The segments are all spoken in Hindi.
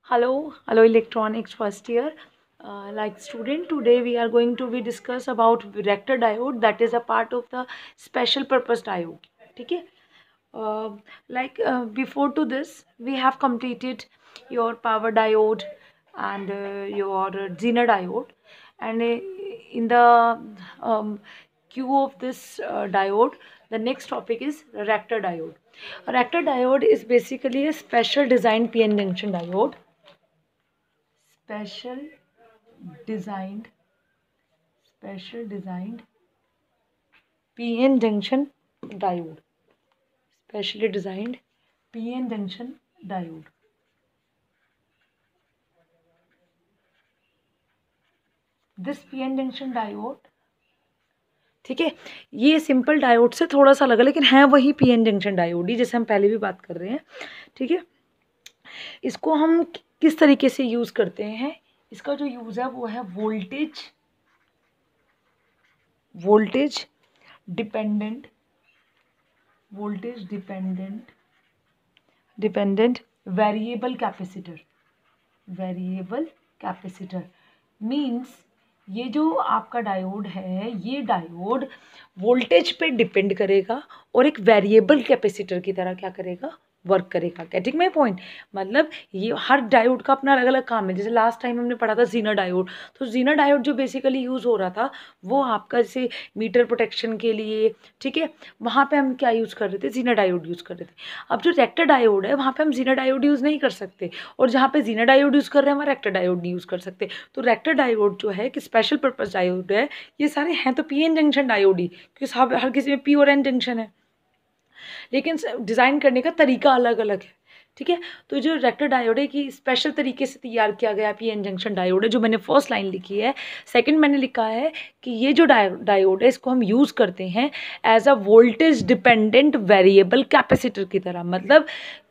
Hello electronics first year. Like student, today we are going to be discuss about reactor diode, that is a part of the special purpose diode. ठीक है? Before to this, we have completed your power diode and your Zener diode, and in the queue of this diode, the next topic is reactor diode. A reactor diode is basically a special designed PN junction diode. Special designed PN junction diode. Specially designed PN junction diode. This PN junction diode, ठीक है, ये सिंपल डायोड से थोड़ा सा अलग है, लेकिन है वही पीएन जंक्शन डायोड ही, जैसे हम पहले भी बात कर रहे हैं. ठीक है, इसको हम किस तरीके से यूज़ करते हैं, इसका जो यूज़ है वो है voltage dependent variable capacitor means ये जो आपका डायोड है, ये डायोड वोल्टेज पे डिपेंड करेगा और एक वेरिएबल कैपेसिटर की तरह क्या करेगा, वर्क करेगा. Getting my point? मतलब ये हर डायोड का अपना अलग अलग काम है. जैसे लास्ट टाइम हमने पढ़ा था जीनर डायोड, तो जीनर डायोड जो बेसिकली यूज़ हो रहा था वो आपका जैसे मीटर प्रोटेक्शन के लिए, ठीक है, वहाँ पे हम क्या यूज़ कर रहे थे, जीनर डायोड यूज़ कर रहे थे. अब जो रेक्टर डायोड है वहाँ पे हम जीनर डायोड यूज़ नहीं कर सकते, और जहाँ पे जीनर डायोड यूज़ कर रहे हैं वहाँ रेक्टर डायोड नहीं यूज़ कर सकते. तो रेक्टर डायोड जो है कि स्पेशल पर्पज डायोड है, ये सारे हैं तो पी एन जंक्शन डायोड ही, क्योंकि हर किसी में पी और एन जंक्शन है, लेकिन डिज़ाइन करने का तरीका अलग अलग है. ठीक है, तो जो रेक्टर डायोड है कि स्पेशल तरीके से तैयार किया गया पीएन जंक्शन डायोड है, जो मैंने फर्स्ट लाइन लिखी है. सेकंड मैंने लिखा है कि ये जो डायोड है इसको हम यूज़ करते हैं as a voltage dependent variable capacitor की तरह. मतलब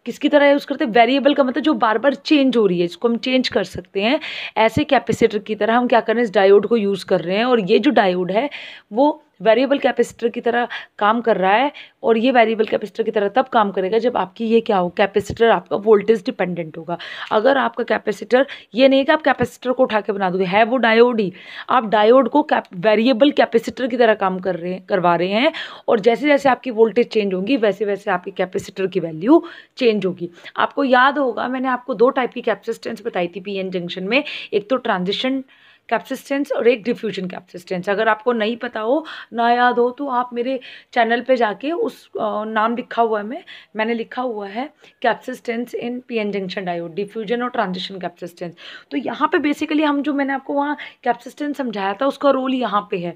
किसकी तरह यूज़ करते हैं, वेरिएबल का मतलब जो बार बार चेंज हो रही है, जिसको हम चेंज कर सकते हैं, ऐसे कैपेसिटर की तरह हम क्या कर रहे हैं, इस डायोड को यूज़ कर रहे हैं. और ये जो डायोड है वो वेरिएबल कैपेसिटर की तरह काम कर रहा है, और ये वेरिएबल कैपेसिटर की तरह तब काम करेगा जब आपकी ये क्या हो, कैपेसिटर आपका वोल्टेज डिपेंडेंट होगा. अगर आपका कैपेसिटर, ये नहीं कि आप कैपेसिटर को उठा के बना दोगे, है वो डायोड ही, आप डायोड को वेरिएबल कैपेसिटर की तरह काम करवा रहे हैं, और जैसे जैसे आपकी वोल्टेज चेंज होगी वैसे वैसे आपकी कैपेसिटर की वैल्यू चेंज होगी. आपको याद होगा मैंने आपको दो टाइप की कैपेसिटेंस बताई थी पीएन जंक्शन में, एक तो ट्रांजिशन कैपेसिटेंस और एक डिफ्यूजन कैपेसिटेंस. अगर आपको नहीं पता हो, ना याद हो, तो आप मेरे चैनल पे जाके उस नाम लिखा हुआ है, मैंने लिखा हुआ है कैपेसिटेंस इन पीएन जंक्शन डायोड, डिफ्यूजन और ट्रांजिशन कैपेसिटेंस. तो यहाँ पे बेसिकली हम जो मैंने आपको वहाँ कैपेसिटेंस समझाया था उसका रोल यहाँ पे है.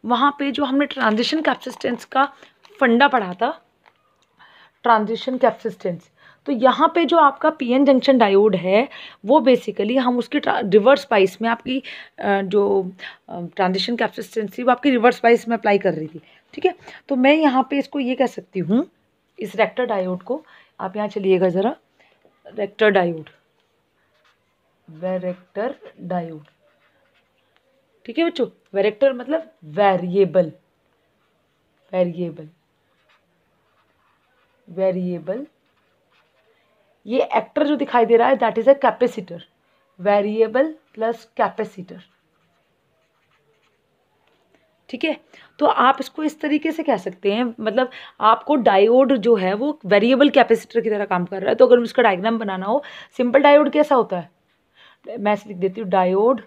वहाँ पे जो हमने ट्रांजिशन कैपेसिटेंस का फंडा पढ़ा था, ट्रांजिशन कैपेसिटेंस, तो यहाँ पे जो आपका पीएन जंक्शन डायोड है वो बेसिकली हम उसकी रिवर्स स्पाइस में आपकी जो ट्रांजिशन कैपेसिटेंस थी वो आपकी रिवर्स स्पाइस में अप्लाई कर रही थी. ठीक है, तो मैं यहाँ पे इसको ये कह सकती हूँ, इस रेक्टर डायोड को, आप यहाँ चलिएगा ज़रा, रेक्टर डायोड, ठीक है बच्चों, वेरेक्टर मतलब वेरिएबल, ये एक्टर जो दिखाई दे रहा है that is a capacitor, variable plus capacitor. ठीक है, तो आप इसको इस तरीके से कह सकते हैं, मतलब आपको डायोड जो है वो वेरिएबल कैपेसिटर की तरह काम कर रहा है. तो अगर इसका डायग्राम बनाना हो, सिंपल डायोड कैसा होता है, मैं लिख देती हूँ, diode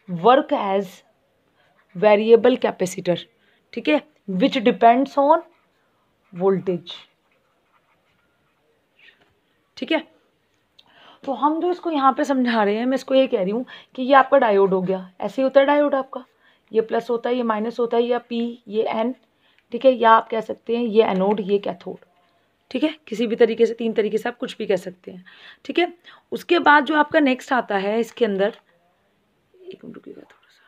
work as variable capacitor, ठीक है, विच डिपेंड्स ऑन वोल्टेज. ठीक है, तो हम जो इसको यहाँ पे समझा रहे हैं, मैं इसको ये कह रही हूँ कि ये आपका डायोड हो गया, ऐसे ही होता है डायोड आपका, ये प्लस होता है, ये माइनस होता है, या पी, ये एन, ठीक है, या आप कह सकते हैं ये एनोड, ये कैथोड. ठीक है, किसी भी तरीके से, तीन तरीके से आप कुछ भी कह सकते हैं. ठीक है, उसके बाद जो आपका नेक्स्ट आता है इसके अंदर, एक मिनट रुकिएगा थोड़ा सा,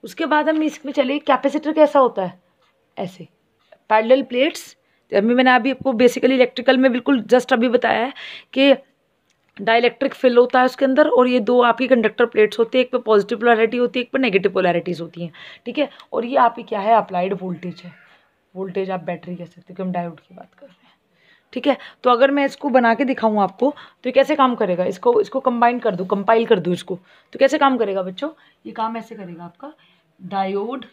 उसके बाद हम इसमें चलिए, कैपेसिटर कैसा होता है, ऐसे पैरेलल प्लेट्स. अभी मैंने आपको बेसिकली इलेक्ट्रिकल में बिल्कुल जस्ट अभी बताया है कि डाइलेक्ट्रिक फिल होता है उसके अंदर, और ये दो आपकी कंडक्टर प्लेट्स होती है, एक पे पॉजिटिव पोलैरिटी होती है, एक पे नेगेटिव पोलैरिटीज होती हैं. ठीक है, और ये आपकी क्या है, अप्लाइड वोल्टेज है, वोल्टेज आप बैटरी कह सकते हो, कि हम डायोड की बात कर रहे हैं. ठीक है। तो अगर मैं इसको बना के दिखाऊं आपको तो ये कैसे काम करेगा, इसको कंबाइन कर दूं, कंपाइल कर दूं इसको, तो कैसे काम करेगा बच्चों, ये काम ऐसे करेगा आपका डायोड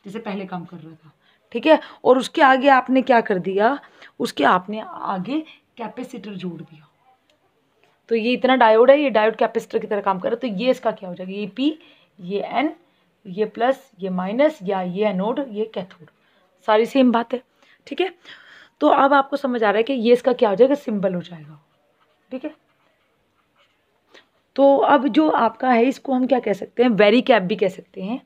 जैसे पहले काम कर रहा था, ठीक है। और उसके आगे आपने क्या कर दिया, उसके आपने आगे कैपेसिटर जोड़ दिया, तो ये इतना डायोड है, ये डायोड कैपेसिटर की तरह काम कर रहा है। तो ये इसका क्या हो जाएगा, ये पी, ये एन, ये प्लस, ये माइनस, या ये एनोड, ये कैथोड, सारी सेम बात है, ठीक है। तो अब आपको समझ आ रहा है कि ये इसका क्या हो जाएगा, सिंबल हो जाएगा, ठीक है। तो अब जो आपका है इसको हम क्या कह सकते हैं, वेरी कैप भी कह सकते हैं,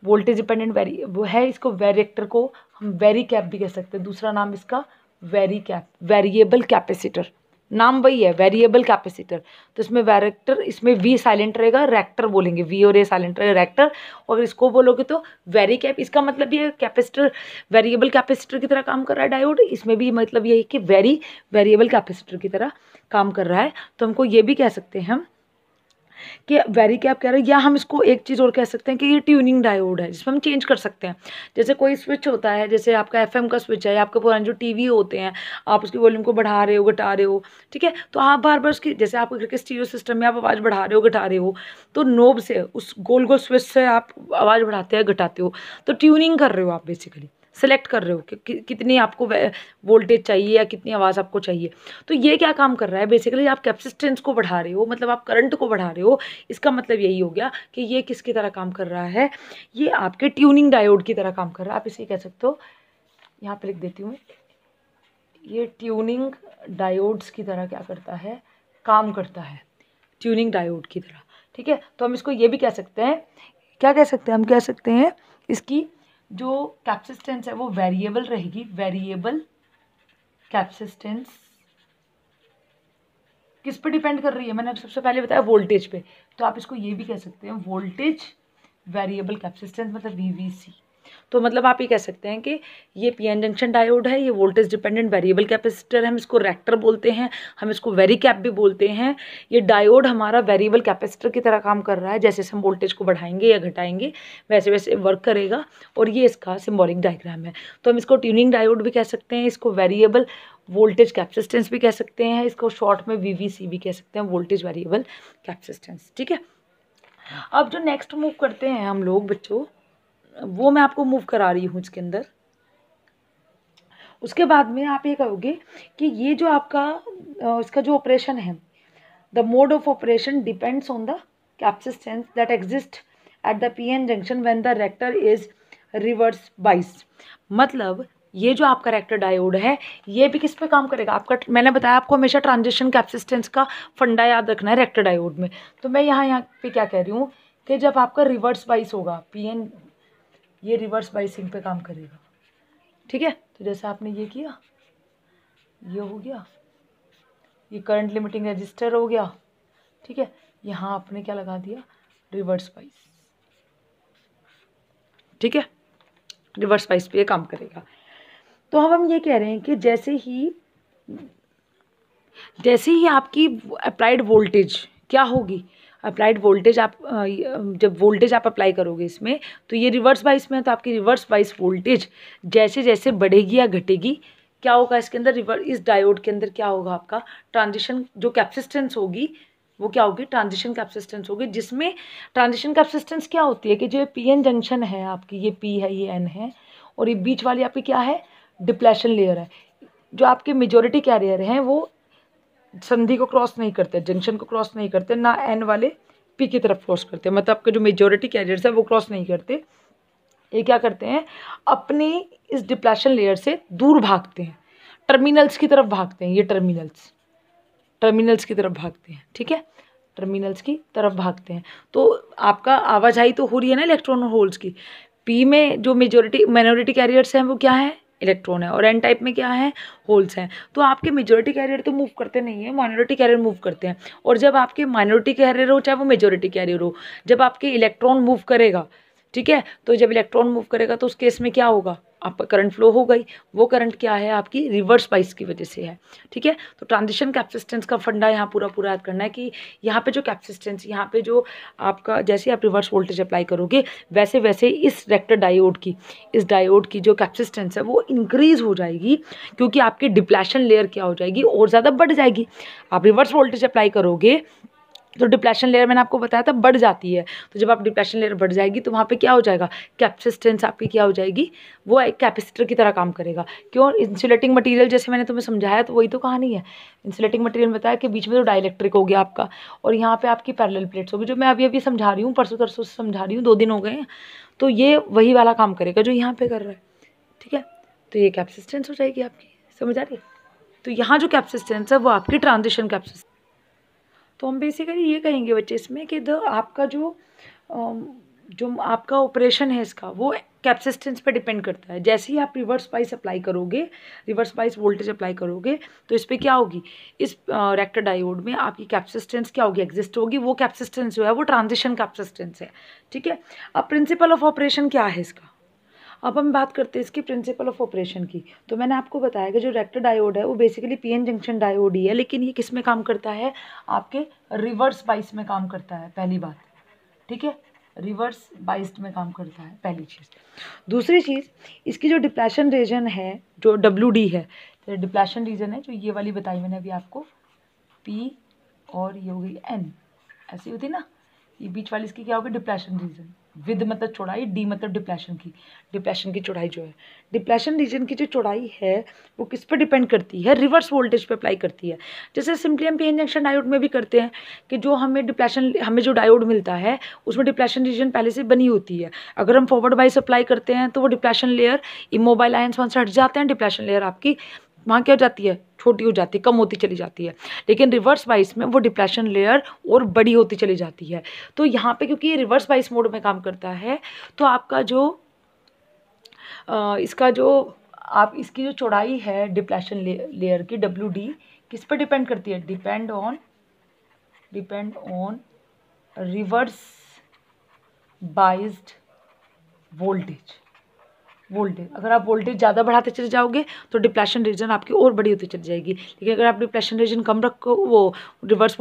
वोल्टेज डिपेंडेंट वेरी वो है, इसको वेरिएक्टर को हम वेरी कैप भी कह सकते हैं, दूसरा नाम इसका वेरी कैप, वेरिएबल कैपेसिटर, नाम वही है वेरिएबल कैपेसिटर। तो इसमें वेरिएक्टर, इसमें वी साइलेंट रहेगा, रेक्टर बोलेंगे, वी और ए साइलेंट रहेगा, रेक्टर। और इसको बोलोगे तो वेरी कैप, इसका मतलब ये कैपेसिटर वेरिएबल कैपेसिटर की तरह काम कर रहा है डायोड, इसमें भी मतलब ये है कि वेरिएबल कैपेसिटर की तरह काम कर रहा है। तो हमको ये भी कह सकते हैं हम कि वेरी कैप कह रहे हैं, या हम इसको एक चीज़ और कह सकते हैं कि ये ट्यूनिंग डायोड है, जिसमें हम चेंज कर सकते हैं। जैसे कोई स्विच होता है, जैसे आपका एफएम का स्विच है, या आपके पुराने जो टीवी होते हैं, आप उसकी वॉल्यूम को बढ़ा रहे हो, घटा रहे हो, ठीक है। तो आप बार बार उसकी, जैसे आपके घर के स्टीरियो सिस्टम में आप आवाज़ बढ़ा रहे हो, घटा रहे हो, तो नोब से, उस गोल गोल स्विच से आप आवाज़ बढ़ाते हैं, घटाते हो, तो ट्यूनिंग कर रहे हो आप, बेसिकली सेलेक्ट कर रहे हो कि कितनी आपको वोल्टेज चाहिए या कितनी आवाज़ आपको चाहिए। तो ये क्या काम कर रहा है, बेसिकली आप कैपेसिटेंस को बढ़ा रहे हो, मतलब आप करंट को बढ़ा रहे हो। इसका मतलब यही हो गया कि ये किसकी तरह काम कर रहा है, ये आपके ट्यूनिंग डायोड की तरह काम कर रहा है। आप इसे कह सकते हो, यहाँ पे लिख देती हूँ, ये ट्यूनिंग डायोड्स की तरह क्या करता है, काम करता है, ट्यूनिंग डायोड की तरह, ठीक है। तो हम इसको ये भी कह सकते हैं, क्या कह सकते हैं, हम कह सकते हैं इसकी जो कैपेसिटेंस है वो वेरिएबल रहेगी, वेरिएबल कैपेसिटेंस किस पे डिपेंड कर रही है, मैंने सबसे पहले बताया वोल्टेज पे। तो आप इसको ये भी कह सकते हैं वोल्टेज वेरिएबल कैपेसिटेंस, मतलब वीवीसी। तो मतलब आप ये कह सकते हैं कि ये पीएन जंक्शन डायोड है, ये वोल्टेज डिपेंडेंट वेरिएबल कैपेसिटर है, हम इसको रेक्टर बोलते हैं, हम इसको वेरी कैप भी बोलते हैं। ये डायोड हमारा वेरिएबल कैपेसिटर की तरह काम कर रहा है, जैसे हम वोल्टेज को बढ़ाएंगे या घटाएंगे वैसे वैसे वर्क करेगा, और ये इसका सिम्बॉलिक डायग्राम है। तो हम इसको ट्यूनिंग डायोड भी कह सकते हैं, इसको वेरिएबल वोल्टेज कैपेसिटेंस भी कह सकते हैं, इसको शॉर्ट में वीवीसी भी कह सकते हैं, वोल्टेज वेरिएबल कैपेसिटेंस, ठीक है। अब जो नेक्स्ट मूव करते हैं हम लोग बच्चों, वो मैं आपको मूव करा रही हूँ इसके अंदर। उसके बाद में आप ये कहोगे कि ये जो आपका इसका जो ऑपरेशन है, the mode of operation depends on the capacitance that exist at the PN junction when the varactor is reverse bias. मतलब ये जो आपका रेक्टर डायोड है, ये भी किस पे काम करेगा, आपका, मैंने बताया आपको हमेशा ट्रांजिशन कैपेसिटेंस का फंडा याद रखना है रेक्टर डायोड में। तो मैं यहाँ पे क्या कह रही हूँ कि जब आपका रिवर्स बाइस होगा पीएन, ये रिवर्स बाइसिंग पे काम करेगा, ठीक है। तो जैसे आपने ये किया, ये हो गया, ये करंट लिमिटिंग रजिस्टर हो गया, ठीक है। यहाँ आपने क्या लगा दिया, रिवर्स बाइस, ठीक है, रिवर्स बाइस पे ये काम करेगा। तो अब हम ये कह रहे हैं कि जैसे ही आपकी अप्लाइड वोल्टेज क्या होगी, अप्लाइड वोल्टेज आप जब वोल्टेज आप अप्लाई करोगे इसमें, तो ये रिवर्स बाइस में है, तो आपकी रिवर्स बाइस वोल्टेज जैसे जैसे बढ़ेगी या घटेगी, क्या होगा इसके अंदर, इस डायोड के अंदर क्या होगा, आपका ट्रांजिशन जो कैपेसिटेंस होगी वो क्या होगी, ट्रांजिशन कैपेसिटेंस होगी, जिसमें ट्रांजिशन कैपेसिटेंस क्या होती है कि जो पीएन जंक्शन है आपकी, ये पी है, ये एन है, और ये बीच वाली आपकी क्या है, डिप्लेशन लेयर है। जो आपके मेजॉरिटी कैरियर हैं वो संधि को क्रॉस नहीं करते, जंक्शन को क्रॉस नहीं करते, ना एन वाले पी की तरफ क्रॉस करते, मतलब आपके जो मेजॉरिटी कैरियर्स है वो क्रॉस नहीं करते। ये क्या करते हैं, अपनी इस डिप्लेशन लेयर से दूर भागते हैं, टर्मिनल्स की तरफ भागते हैं, ये टर्मिनल्स की तरफ भागते हैं, ठीक है, टर्मिनल्स की तरफ भागते हैं। तो आपका आवाजाही तो हो रही है ना इलेक्ट्रॉन और होल्स की, पी में जो माइनॉरिटी कैरियर्स हैं वो क्या है, इलेक्ट्रॉन है, और एन टाइप में क्या है, होल्स हैं। तो आपके मेजॉरिटी कैरियर तो मूव करते नहीं है, माइनॉरिटी कैरियर मूव करते हैं। और जब आपके माइनॉरिटी कैरियर हो चाहे वो मेजॉरिटी कैरियर हो, जब आपके इलेक्ट्रॉन मूव करेगा, ठीक है, तो जब इलेक्ट्रॉन मूव करेगा तो उस केस में क्या होगा, आपका करंट फ्लो हो गई, वो करंट क्या है आपकी रिवर्स बाइस की वजह से है। ठीक है, तो ट्रांजिशन कैपेसिटेंस का फंडा यहाँ पूरा याद करना है कि यहाँ पे जो कैपेसिटेंस, यहाँ पे जो आपका जैसे आप रिवर्स वोल्टेज अप्लाई करोगे वैसे वैसे इस रेक्टर डायोड की, इस डायोड की जो कैपेसिटेंस है वो इंक्रीज हो जाएगी, क्योंकि आपकी डिप्लेशन लेयर क्या हो जाएगी और ज़्यादा बढ़ जाएगी। आप रिवर्स वोल्टेज अप्लाई करोगे तो डिप्लेशन लेयर मैंने आपको बताया था बढ़ जाती है, तो जब आप डिप्लेशन लेयर बढ़ जाएगी तो वहाँ पे क्या हो जाएगा, कैपेसिटेंस आपकी क्या हो जाएगी, वो एक कैपेसिटर की तरह काम करेगा। क्यों, इंसुलेटिंग मटेरियल जैसे मैंने तुम्हें समझाया तो वही तो कहानी है। इंसुलेटिंग मटेरियल बताया कि बीच में तो डाइलेक्ट्रिक हो गया आपका, और यहाँ पे आपकी पैरेलल प्लेट्स होगी, जो मैं अभी समझा रही हूँ, परसों तरसों से समझा रही हूँ, 2 दिन हो गए हैं। तो ये वही वाला काम करेगा जो यहाँ पे कर रहा है। ठीक है, तो ये कैपेसिटेंस हो जाएगी आपकी, समझ आ रही है। तो यहाँ जो कैपेसिटेंस है वो आपकी ट्रांजिशन कैपेसिटेंस। तो हम बेसिकली ये कहेंगे बच्चे इसमें कि आपका जो आपका ऑपरेशन है इसका वो कैपेसिटेंस पे डिपेंड करता है। जैसे ही आप रिवर्स बाइस अप्लाई करोगे, रिवर्स बाइस वोल्टेज अप्लाई करोगे, तो इस पर क्या होगी, इस रेक्टर डायोड में आपकी कैपेसिटेंस क्या होगी, एग्जिस्ट होगी। वो कैपेसिटेंस जो है वो ट्रांजिशन कैपेसिटेंस है। ठीक है, अब प्रिंसिपल ऑफ ऑपरेशन क्या है इसका, अब हम बात करते हैं इसकी प्रिंसिपल ऑफ ऑपरेशन की। तो मैंने आपको बताया कि जो रेक्टर डायोड है वो बेसिकली पीएन जंक्शन डायोड ही है, लेकिन ये किस में काम करता है, आपके रिवर्स बाइस में काम करता है, पहली बात। ठीक है, रिवर्स बाइस्ड में काम करता है, पहली चीज़। दूसरी चीज़, इसकी जो डिप्लेशन रीजन है जो WD है, तो डिप्लेशन रीजन है जो ये वाली बताई मैंने अभी आपको, P और ये हो गई N, ऐसी होती ना, ये बीच वाली इसकी क्या होगी, डिप्लेशन रीजन। विद मतलब चौड़ाई, डी मतलब डिप्लेशन की चौड़ाई जो है। डिप्लेशन रीजन की जो चौड़ाई है वो किस पर डिपेंड करती है, रिवर्स वोल्टेज पे अप्लाई करती है। जैसे सिंपली हम पीएन जंक्शन डायोड में भी करते हैं कि जो हमें जो डायोड मिलता है उसमें डिप्लेशन रीजन पहले से बनी होती है। अगर हम फॉरवर्ड बाइस अप्लाई करते हैं तो वो डिप्लेशन लेयर, इमोबाइल आयंस वहाँ से हट जाते हैं, डिप्लेशन लेयर आपकी वहाँ क्या हो जाती है, छोटी हो जाती है, कम होती चली जाती है। लेकिन रिवर्स बाइस में वो डिप्लेशन लेयर और बड़ी होती चली जाती है। तो यहाँ पे क्योंकि ये रिवर्स बाइस मोड में काम करता है, तो आपका जो इसकी जो चौड़ाई है डिप्लेशन लेयर की WD किस पर डिपेंड करती है, depend on reverse biased voltage. अगर आप वोल्टेज ज़्यादा बढ़ाते चले जाओगे तो डिप्लेशन रीजन आपकी और बड़ी होती चली जाएगी। लेकिन अगर आप डिप्लेशन रीजन कम रखो, वो रिवर्स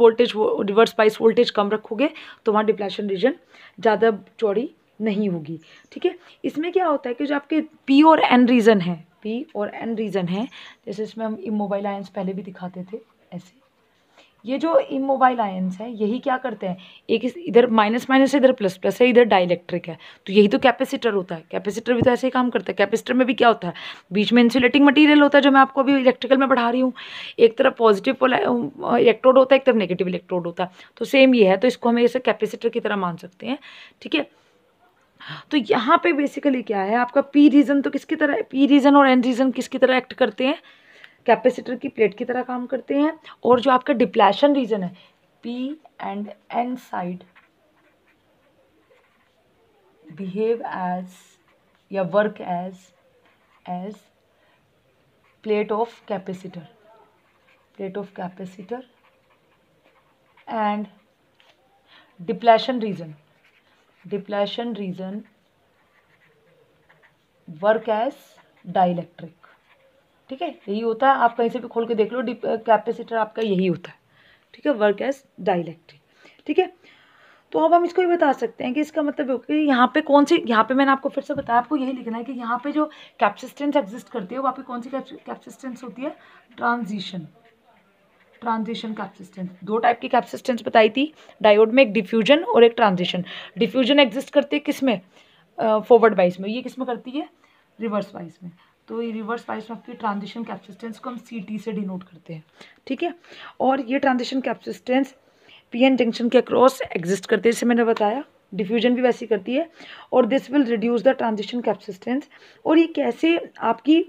बाइस वोल्टेज कम रखोगे तो वहाँ डिप्लेशन रीजन ज़्यादा चौड़ी नहीं होगी। ठीक है, इसमें क्या होता है कि जो आपके P और N रीजन है, जैसे इसमें हम इमोबाइल आयंस पहले भी दिखाते थे ऐसे, ये जो इमोबाइल आयंस है यही क्या करते हैं, एक इधर माइनस माइनस है, इधर प्लस प्लस है, इधर डाइलेक्ट्रिक है, तो यही तो कैपेसिटर होता है। कैपेसिटर भी तो ऐसे ही काम करता है। कैपेसिटर में भी क्या होता है, बीच में इंसुलेटिंग मटेरियल होता है, जो मैं आपको अभी इलेक्ट्रिकल में पढ़ा रही हूँ। एक तरफ पॉजिटिव इलेक्ट्रोड होता है, एक तरफ नेगेटिव इलेक्ट्रोड होता है, तो सेम ये है, तो इसको हम ऐसे कैपेसिटर की तरह मान सकते हैं। ठीक है, तो यहाँ पे बेसिकली क्या है, आपका P रीजन तो किसकी तरह, P रीजन और N रीजन किसकी तरह एक्ट करते हैं, कैपेसिटर की प्लेट की तरह काम करते हैं। और जो आपका डिप्लेशन रीजन है, P and N side behave as या work as plate of capacitor and depletion region work as dielectric. ठीक है, यही होता है, आप कहीं से भी खोल के देख लो, कैपेसिटर आपका यही होता है। ठीक है, वर्क एज डाइलेक्ट्रिक। ठीक है, तो अब हम इसको ही बता सकते हैं कि इसका मतलब कि यहाँ पे यहाँ पे मैंने आपको फिर से बताया, आपको यही लिखना है कि यहाँ पे जो कैपेसिटेंस एग्जिस्ट करती है वो आपकी कौन सी कैपेसिटेंस होती है, ट्रांजिशन कैपेसिटेंस। 2 टाइप की कैपेसिटेंस बताई थी डायोड में, एक डिफ्यूजन और एक ट्रांजिशन। डिफ्यूजन एग्जिस्ट करती है किसमें, फॉरवर्ड बाइस में, ये किस में करती है, रिवर्स बाइस में। तो ये रिवर्स बाइस में आपकी ट्रांजिशन कैपेसिटेंस को हम CT से डिनोट करते हैं। ठीक है, और ये ट्रांजिशन कैपेसिटेंस PN जंक्शन के अक्रॉस एग्जिस्ट करती है, जैसे मैंने बताया। डिफ्यूजन भी वैसी करती है, और this will reduce the transition capacitance. और ये कैसे आपकी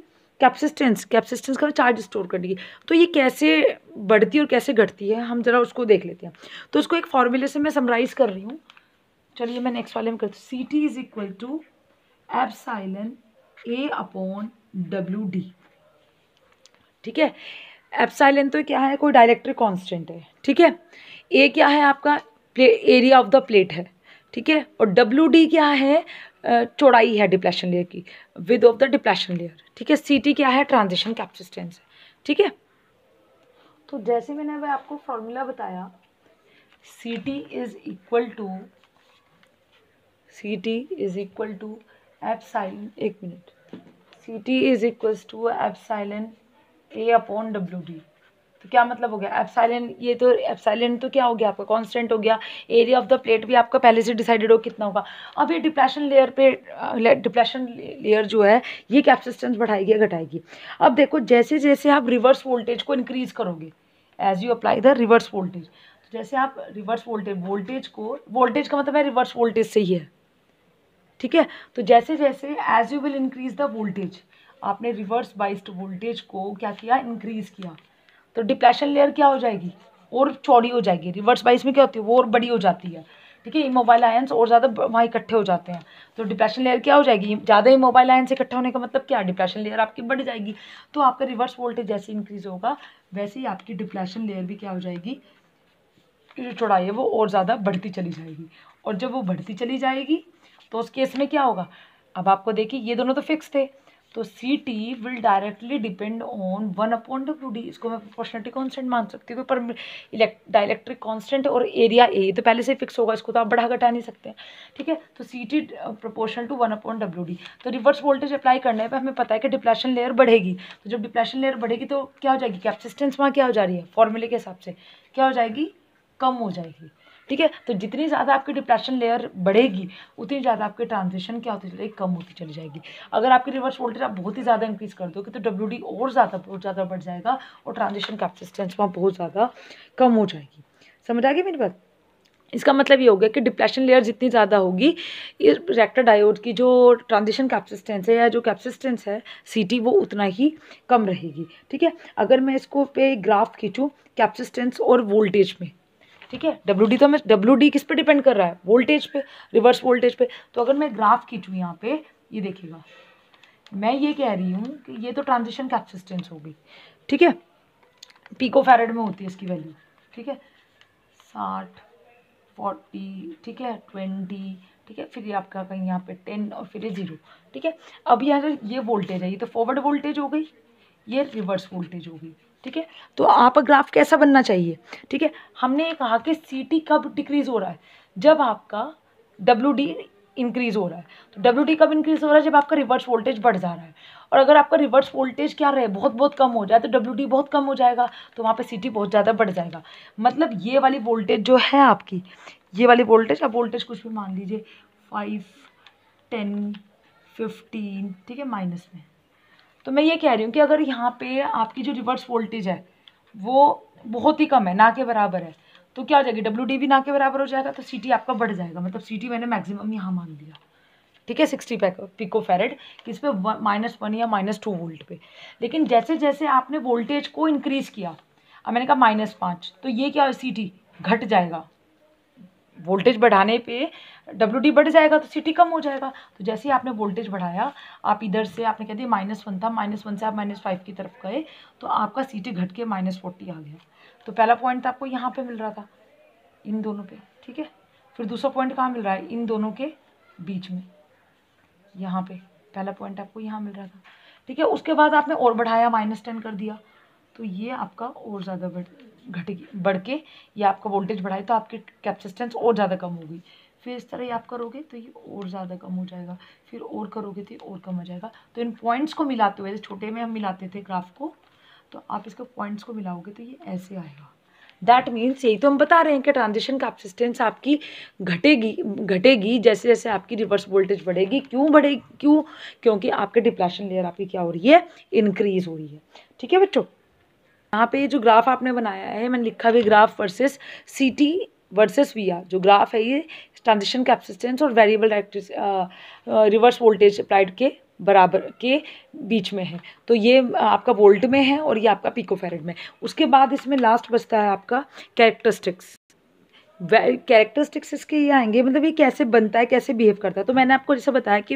कैपेसिटेंस का चार्ज स्टोर करने की, तो ये कैसे बढ़ती है और कैसे घटती है, हम जरा उसको देख लेते हैं। तो उसको एक फॉर्मूले से मैं समराइज कर रही हूँ, चलिए मैं नेक्स्ट वाले में करती हूँ। CT is equal to epsilon A/WD। ठीक है, एप्सिलॉन तो क्या है, कोई डाइलेक्ट्रिक कांस्टेंट है। ठीक है, A क्या है आपका, एरिया ऑफ द प्लेट है। ठीक है। और WD क्या है, चौड़ाई है डिप्लेशन लेयर की, with of the depletion layer, ठीक है। CT क्या है, ट्रांजिशन कैपेसिटेंस है, ठीक है। तो जैसे मैंने अभी आपको फॉर्मूला बताया, CT is equal to epsilon, एक मिनट, CT is equal to epsilon A upon WD। तो क्या मतलब हो गया, एप्सिलॉन, ये तो एप्सिलॉन तो क्या हो गया आपका, कांस्टेंट हो गया। एरिया ऑफ द प्लेट भी आपका पहले से डिसाइडेड हो कितना होगा। अब ये डिप्लेशन लेयर पे, डिप्लेशन लेयर जो है ये कैपेसिटेंस बढ़ाएगी या घटाएगी। अब देखो जैसे जैसे आप रिवर्स वोल्टेज को इंक्रीज करोगे, as you apply the reverse voltage, तो जैसे आप रिवर्स वोल्टेज को, वोल्टेज का मतलब है रिवर्स वोल्टेज से ही है, ठीक है। तो जैसे जैसे as you will increase the voltage, आपने रिवर्स बाइस्ड वोल्टेज को क्या किया, इंक्रीज किया, तो डिप्लेशन लेयर क्या हो जाएगी, और चौड़ी हो जाएगी। रिवर्स बाइस में क्या होती है, वो और बड़ी हो जाती है, ठीक है। इमोबाइल आयंस और ज़्यादा वहाँ इकट्ठे हो जाते हैं, तो डिप्लेशन लेयर क्या हो जाएगी, ज़्यादा इमोबाइल आयंस इकट्ठे होने का मतलब क्या, डिप्लेशन लेयर आपकी बढ़ जाएगी। तो आपका रिवर्स वोल्टेज जैसे इंक्रीज होगा वैसे ही आपकी डिप्लेशन लेयर भी क्या हो जाएगी, जो चौड़ाई है वो और ज़्यादा बढ़ती चली जाएगी। और जब वो बढ़ती चली जाएगी तो उस केस में क्या होगा, अब आपको देखिए ये दोनों तो फिक्स थे, तो CT will directly depend on 1/WD। इसको मैं प्रोपोर्शनलिटी कांस्टेंट मान सकती हूँ, पर डाइलेक्ट्रिक कांस्टेंट और एरिया A तो पहले से फिक्स होगा, इसको तो आप बढ़ा घटा नहीं सकते, ठीक है। तो CT प्रोपोर्शनल टू 1/WD। तो रिवर्स वोल्टेज अप्लाई करने पर हमें पता है कि डिप्लेशन लेयर बढ़ेगी, तो जब डिप्लेशन लेयर बढ़ेगी तो क्या हो जाएगी, कैपेसिटेंस वहाँ क्या हो जा रही है, फॉर्मूले के हिसाब से क्या हो जाएगी, कम हो जाएगी, ठीक है। तो जितनी ज़्यादा आपकी डिप्लेशन लेयर बढ़ेगी उतनी ज़्यादा आपकी ट्रांजिशन क्या होती चलेगी, कम होती चली जाएगी। अगर आपकी रिवर्स वोल्टेज आप बहुत ही ज़्यादा इंक्रीज कर दोगे तो WD और बहुत ज़्यादा बढ़ जाएगा और ट्रांजिशन कैपेसिटेंस वहाँ बहुत ज़्यादा कम हो जाएगी। समझ आ गई मेरी बात। इसका मतलब ये हो गया कि डिप्लेशन लेयर जितनी ज़्यादा होगी, इस रेक्टर डायोड की जो ट्रांजिशन कैपेसिटेंस है या जो कैपेसिटेंस है CT वो उतना ही कम रहेगी, ठीक है। अगर मैं इसको पे ग्राफ खींचूँ कैपेसिटेंस और वोल्टेज में, ठीक है, WD किस पे डिपेंड कर रहा है, वोल्टेज पे, रिवर्स वोल्टेज पे। तो अगर मैं ग्राफ खींचूँ यहाँ पे, ये देखिएगा, मैं ये कह रही हूँ कि ये तो ट्रांजिशन कैपेसिटेंस होगी, ठीक है, पिकोफैरेड में होती है इसकी वैल्यू, ठीक है, 60, 40, ठीक है, 20, ठीक है, फिर ये आपका कहीं यहाँ पे 10 और फिर ये 0, ठीक है। अब यहाँ ये वोल्टेज है, ये तो फॉरवर्ड वोल्टेज हो गई, ये रिवर्स वोल्टेज होगी, ठीक है। तो आपका ग्राफ कैसा बनना चाहिए, ठीक है। हमने कहा कि CT कब डिक्रीज हो रहा है, जब आपका WD इंक्रीज हो रहा है। तो WD कब इंक्रीज हो रहा है, जब आपका रिवर्स वोल्टेज बढ़ जा रहा है। और अगर आपका रिवर्स वोल्टेज क्या रहे, बहुत बहुत कम हो जाए, तो WD बहुत कम हो जाएगा, तो वहाँ पे CT बहुत ज़्यादा बढ़ जाएगा। मतलब ये वाली वोल्टेज जो है आपकी, ये वाली वोल्टेज, अब वोल्टेज कुछ भी मान लीजिए 5, 10, 15, ठीक है, माइनस में। तो मैं ये कह रही हूँ कि अगर यहाँ पे आपकी जो रिवर्स वोल्टेज है वो बहुत ही कम है, ना के बराबर है, तो क्या हो जाएगी, WD भी ना के बराबर हो जाएगा, तो CT आपका बढ़ जाएगा। मतलब CT मैंने मैक्सिमम यहाँ मान लिया, ठीक है, 60 पिकोफैरेड, किस पे, -1 या -2 वोल्ट पे। लेकिन जैसे जैसे आपने वोल्टेज को इंक्रीज किया, अब मैंने कहा -5, तो ये क्या, CT घट जाएगा, वोल्टेज बढ़ाने पे WD बढ़ जाएगा तो CT कम हो जाएगा। तो जैसे ही आपने वोल्टेज बढ़ाया, आप इधर से आपने कह दिया -1 था, -1 से आप -5 की तरफ गए, तो आपका CT घट के -40 आ गया। तो पहला पॉइंट आपको यहाँ पे मिल रहा था, इन दोनों पे, ठीक है। फिर दूसरा पॉइंट कहाँ मिल रहा है, इन दोनों के बीच में, यहाँ पे पहला पॉइंट आपको यहाँ मिल रहा था, ठीक है। उसके बाद आपने और बढ़ाया, -10 कर दिया, तो ये आपका और ज़्यादा बढ़ के ये आपका वोल्टेज बढ़ाए, तो आपकी कैपेसिटेंस और ज़्यादा कम होगी। फिर इस तरह ही आप करोगे तो ये और ज़्यादा कम हो जाएगा, फिर और करोगे तो ये और कम हो जाएगा। तो इन पॉइंट्स को मिलाते हुए, छोटे में हम मिलाते थे ग्राफ को, तो आप इसके पॉइंट्स को मिलाओगे तो ये ऐसे आएगा। दैट मीन्स यही तो हम बता रहे हैं कि ट्रांजिशन कैपेसिटेंस आपकी घटेगी जैसे जैसे आपकी रिवर्स वोल्टेज बढ़ेगी। क्यों बढ़ेगी, क्योंकि आपके डिप्लेशन लेयर आपकी क्या हो रही है, इंक्रीज हो रही है, ठीक है बच्चों। यहाँ पे जो ग्राफ आपने बनाया है, मैंने लिखा भी graph versus CT versus VR। जो ग्राफ है ये ट्रांजिशन कैपेसिटेंस और वेरिएबल रिवर्स वोल्टेज अप्लाइड के बराबर के बीच में है। तो ये आपका वोल्ट में है और ये आपका पिकोफैरेड में। उसके बाद इसमें लास्ट बचता है आपका कैरेक्टरिस्टिक्स। कैरेक्टरिस्टिक्स इसके ये आएंगे, मतलब ये कैसे बनता है, कैसे बिहेव करता है। तो मैंने आपको जैसे बताया कि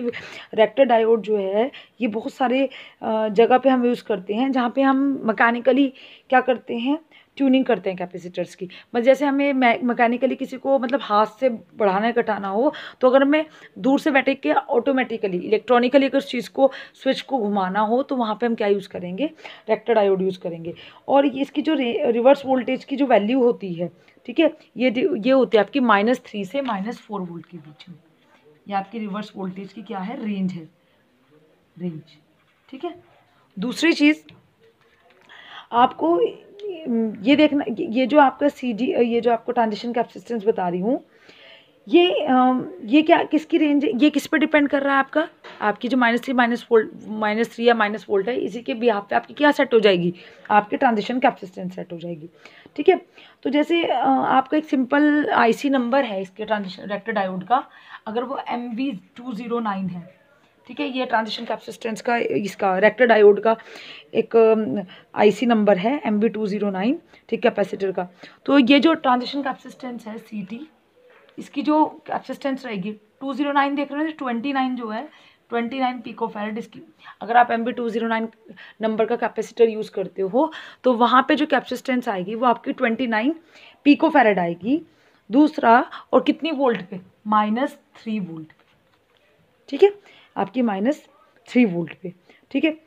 रेक्टर डायोड जो है ये बहुत सारे जगह पे हम यूज़ करते हैं, जहाँ पे हम मैकेनिकली क्या करते हैं, ट्यूनिंग करते हैं कैपेसिटर्स की। बस जैसे हमें मैकेनिकली किसी को मतलब हाथ से बढ़ाना घटाना हो, तो अगर हमें दूर से बैठे के ऑटोमेटिकली इलेक्ट्रॉनिकली अगर चीज़ को स्विच को घुमाना हो, तो वहाँ पे हम क्या यूज़ करेंगे, रेक्टर डायोड यूज़ करेंगे। और इसकी जो रिवर्स वोल्टेज की जो वैल्यू होती है, ठीक है, ये होती है आपकी -3 से -4 वोल्ट के बीच में। ये आपकी रिवर्स वोल्टेज की क्या है, रेंज है, रेंज, ठीक है। दूसरी चीज़ आपको ये देखना, ये जो आपका ये जो आपको ट्रांजिशन कैपेसिटेंस बता रही हूँ, ये क्या किसकी रेंज है, ये किस पे डिपेंड कर रहा है आपका, आपकी जो -3 या माइनस वोल्ट है, इसी के बिहाफ पे आपकी क्या सेट हो जाएगी, आपकी ट्रांजिशन कैपेसिटेंस सेट हो जाएगी, ठीक है। तो जैसे आपका एक सिंपल आईसी नंबर है इसके ट्रांजिशन रेक्टर डायोड का, अगर वो MV209 है, ठीक है, ये ट्रांजिशन कैपेसिटेंस का इसका रेक्टर डायोड का एक आईसी नंबर है MV209, ठीक, कैपेसिटर का। तो ये जो ट्रांजिशन कैपेसिटेंस है CT, इसकी जो कैपेसिटेंस रहेगी 209 देख रहे हैं, 29 जो है 29 पिकोफैरेड इसकी। अगर आप MV209 नंबर का कैपेसिटर यूज़ करते हो, तो वहाँ पे जो कैपेसिटेंस आएगी वो आपकी 29 पिकोफैरेड आएगी। दूसरा, और कितनी वोल्ट पे, -3 वोल्ट पे, ठीक है, आपकी -3 वोल्ट पे, ठीक है।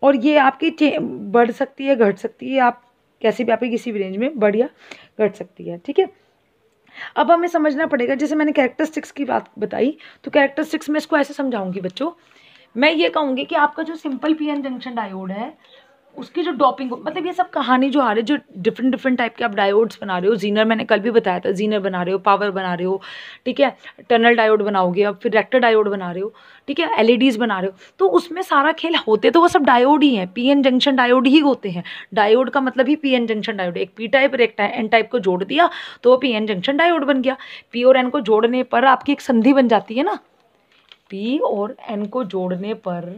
और ये आपकी बढ़ सकती है, घट सकती है, आप कैसे भी आपकी किसी भी रेंज में बढ़ या घट सकती है, ठीक है। अब हमें समझना पड़ेगा, जैसे मैंने कैरेक्टरिस्टिक्स की बात बताई, तो कैरेक्टरिस्टिक्स में इसको ऐसे समझाऊंगी बच्चों, मैं ये कहूँगी कि आपका जो सिंपल PN जंक्शन डायोड है, उसकी जो डॉपिंग, मतलब ये सब कहानी जो आ रही है, जो डिफरेंट टाइप के आप डायोड्स बना रहे हो, जीनर मैंने कल भी बताया था, जीनर बना रहे हो, पावर बना रहे हो, ठीक है, टनल डायोड बनाओगे, अब फिर रेक्टर डायोड बना रहे हो, ठीक है, LEDs बना रहे हो, तो उसमें सारा खेल होते तो वो सब डायोड ही हैं, PN जंक्शन डायोड ही होते हैं। डायोड का मतलब ही PN जंक्शन डायोड, एक P टाइप और एक N टाइप को जोड़ दिया तो वो PN जंक्शन डायोड बन गया। P और N को जोड़ने पर आपकी एक संधि बन जाती है ना, P और N को जोड़ने पर,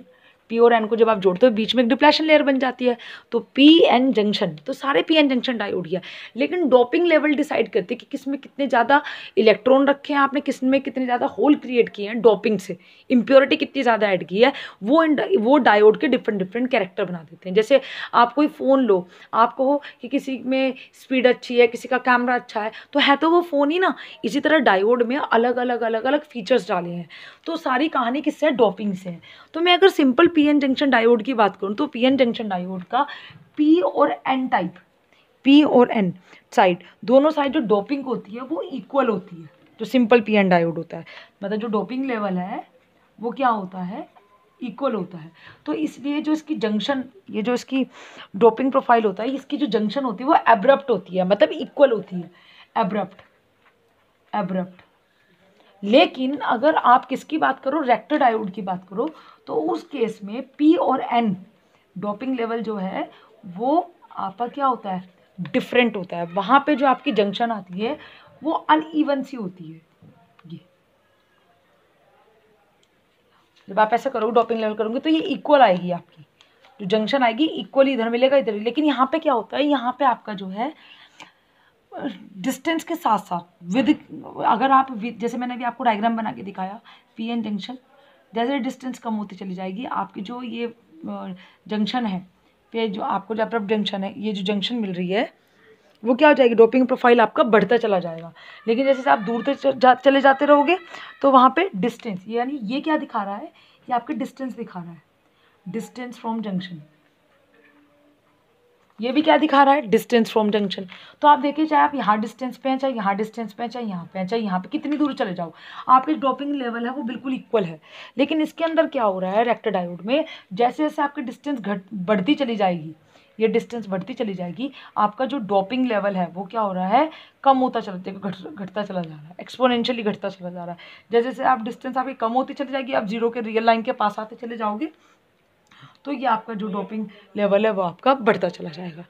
P और N को जब आप जोड़ते हो बीच में एक डिप्लेशन लेयर बन जाती है, तो PN जंक्शन, तो सारे PN जंक्शन डायोड ही है। लेकिन डोपिंग लेवल डिसाइड करते हैं कि किस में कितने ज़्यादा इलेक्ट्रॉन रखे हैं आपने, किस में कितने ज़्यादा होल क्रिएट किए हैं डोपिंग से, इम्प्योरिटी कितनी ज़्यादा ऐड की है, वो डायोड के डिफरेंट कैरेक्टर बना देते हैं। जैसे आप कोई फ़ोन लो, आप कहो कि किसी में स्पीड अच्छी है, किसी का कैमरा अच्छा है, तो है तो वो फ़ोन ही ना। इसी तरह डायोड में अलग अलग फीचर्स डाले हैं, तो सारी कहानी किससे है, डोपिंग से है। तो मैं अगर सिंपल PN जंक्शन डायोड की बात करूँ, तो PN जंक्शन डायोड का P और N टाइप, P और N साइड, दोनों साइड जो डोपिंग होती है वो इक्वल होती है, जो सिंपल PN डायोड होता है, मतलब जो डोपिंग लेवल है वो क्या होता है, इक्वल होता है। तो इसलिए जो इसकी जंक्शन, ये जो इसकी डोपिंग प्रोफाइल होता है, इसकी जो जंक्शन होती है वो एब्रप्ट होती है, मतलब इक्वल होती है, एब्रप्ट। लेकिन अगर आप किसकी बात करो, रेक्टर डायोड की बात करो, तो उस केस में P और N डोपिंग लेवल जो है वो आपका क्या होता है, डिफरेंट होता है। वहाँ पे जो आपकी जंक्शन आती है वो अनइवन सी होती है। ये जब आप ऐसा करोगे, डोपिंग लेवल करोगे, तो ये इक्वल आएगी, आपकी जो जंक्शन आएगी इक्वल, इधर मिलेगा इधर। लेकिन यहाँ पे क्या होता है, यहाँ पे आपका जो है डिस्टेंस के साथ साथ विद, अगर आप जैसे मैंने अभी आपको डायग्राम बना के दिखाया, PN जंक्शन, जैसे डिस्टेंस कम होती चली जाएगी, आपकी जो ये जंक्शन है, पे जो आपको जो अब्रप्ट जंक्शन है, ये जो जंक्शन मिल रही है, वो क्या हो जाएगी, डोपिंग प्रोफाइल आपका बढ़ता चला जाएगा। लेकिन जैसे आप दूर तक चले जाते रहोगे, तो वहाँ पे डिस्टेंस, यानी ये क्या दिखा रहा है, ये आपके डिस्टेंस दिखा रहा है, डिस्टेंस फ्रॉम जंक्शन। ये भी क्या दिखा रहा है, डिस्टेंस फ्रॉम जंक्शन। तो आप देखिए, चाहे आप यहाँ डिस्टेंस पे हैं, चाहे यहाँ डिस्टेंस पे हैं, चाहे यहाँ पे हैं, चाहे यहाँ पे, कितनी दूर चले जाओ, आपकी ड्रॉपिंग लेवल है वो बिल्कुल इक्वल है। लेकिन इसके अंदर क्या हो रहा है, रेक्टर डायोड में, जैसे जैसे आपकी डिस्टेंस बढ़ती चली जाएगी, ये डिस्टेंस बढ़ती चली जाएगी, आपका जो ड्रॉपिंग लेवल है वो क्या हो रहा है, कम होता चला जाएगा, घटता चला जा रहा है, एक्सपोनेंशियली घटता चला जा रहा है। जैसे जैसे आप डिस्टेंस आपकी कम होती चली जाएगी, आप जीरो के रियल लाइन के पास आते चले जाओगे, तो ये आपका जो डोपिंग लेवल है वो आपका बढ़ता चला जाएगा,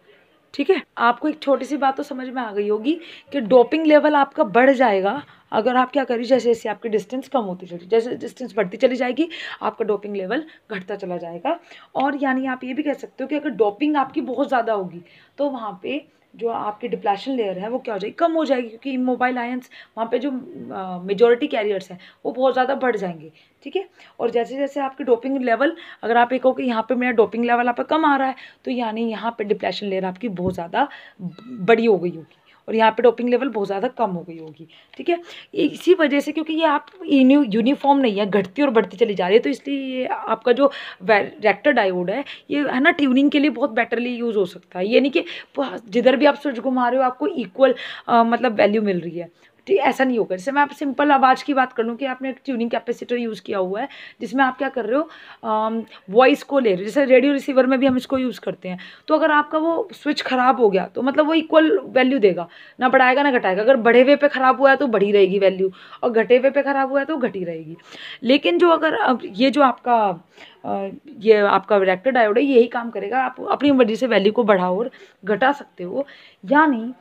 ठीक है। आपको एक छोटी सी बात तो समझ में आ गई होगी कि डोपिंग लेवल आपका बढ़ जाएगा अगर आप क्या करिए, जैसे जैसे आपकी डिस्टेंस कम होती चली, जैसे डिस्टेंस बढ़ती चली जाएगी, आपका डोपिंग लेवल घटता चला जाएगा। और यानी आप ये भी कह सकते हो कि अगर डोपिंग आपकी बहुत ज़्यादा होगी, तो वहाँ पे जो आपकी डिप्लेशन लेयर है वो क्या हो जाएगी, कम हो जाएगी, क्योंकि इमोबाइल आयंस वहाँ पे जो मेजॉरिटी कैरियर्स हैं वो बहुत ज़्यादा बढ़ जाएंगे, ठीक है। और जैसे जैसे आपके डोपिंग लेवल, अगर आप एक हो कि यहाँ पे मेरा डोपिंग लेवल आप कम आ रहा है, तो यानी यहाँ पे डिप्लेशन लेयर आपकी बहुत ज़्यादा बड़ी हो गई होगी और यहाँ पे डोपिंग लेवल बहुत ज़्यादा कम हो गई होगी, ठीक है। इसी वजह से, क्योंकि ये आप यूनिफॉर्म नहीं है, घटती और बढ़ती चली जा रही है, तो इसलिए ये आपका जो रेक्टर डायोड है ये है ना ट्यूनिंग के लिए बहुत बेटरली यूज़ हो सकता है। ये नहीं कि जिधर भी आप स्विच घुमा रहे हो आपको इक्वल मतलब वैल्यू मिल रही है, ठीक, ऐसा नहीं होगा। जैसे मैं आप सिंपल आवाज़ की बात कर लूँ कि आपने एक ट्यूनिंग कैपेसिटर यूज़ किया हुआ है जिसमें आप क्या कर रहे हो, वॉइस को ले रहे हो, जैसे रेडियो रिसीवर में भी हम इसको यूज़ करते हैं। तो अगर आपका वो स्विच ख़राब हो गया तो मतलब वो इक्वल वैल्यू देगा, ना बढ़ाएगा ना घटाएगा। अगर बढ़े हुए पे ख़राब हुआ है तो बढ़ी रहेगी वैल्यू, और घटे हुए पे ख़राब हुआ है तो घटी रहेगी। लेकिन जो अगर अब ये जो आपका ये आपका रेक्टर डायोड है यही काम करेगा, आप अपनी मर्जी से वैल्यू को बढ़ा और घटा सकते हो। यानी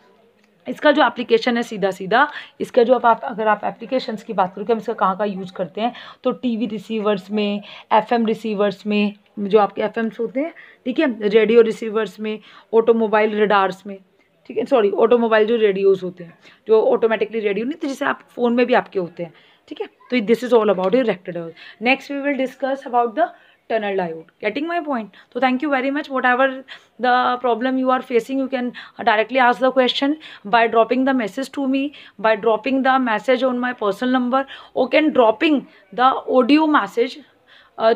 इसका जो एप्लीकेशन है सीधा सीधा, इसका जो आप अगर आप एप्लीकेशंस की बात करो कि हम इसका कहाँ कहाँ यूज़ करते हैं, तो टीवी रिसीवर्स में, एफएम रिसीवर्स में, जो आपके एफएम्स होते हैं, ठीक है, रेडियो रिसीवर्स में, ऑटोमोबाइल रडार्स में, ठीक है, सॉरी ऑटोमोबाइल जो रेडियोज़ होते हैं, जो ऑटोमेटिकली रेडियो नहीं तो जैसे आप फ़ोन में भी आपके होते हैं, ठीक है। तो this is all about your varactor diode. Next we will discuss about the tunnel diode. Getting my point? So thank you very much. Whatever the problem you are facing, you can directly ask the question by dropping the message to me, by dropping the message on my personal number, or can dropping the audio message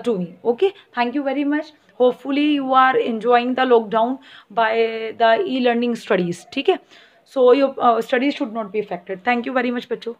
to me. Okay, thank you very much. Hopefully you are enjoying the lockdown by the e-learning studies, ठीक है। So your studies should not be affected. Thank you very much बच्चों.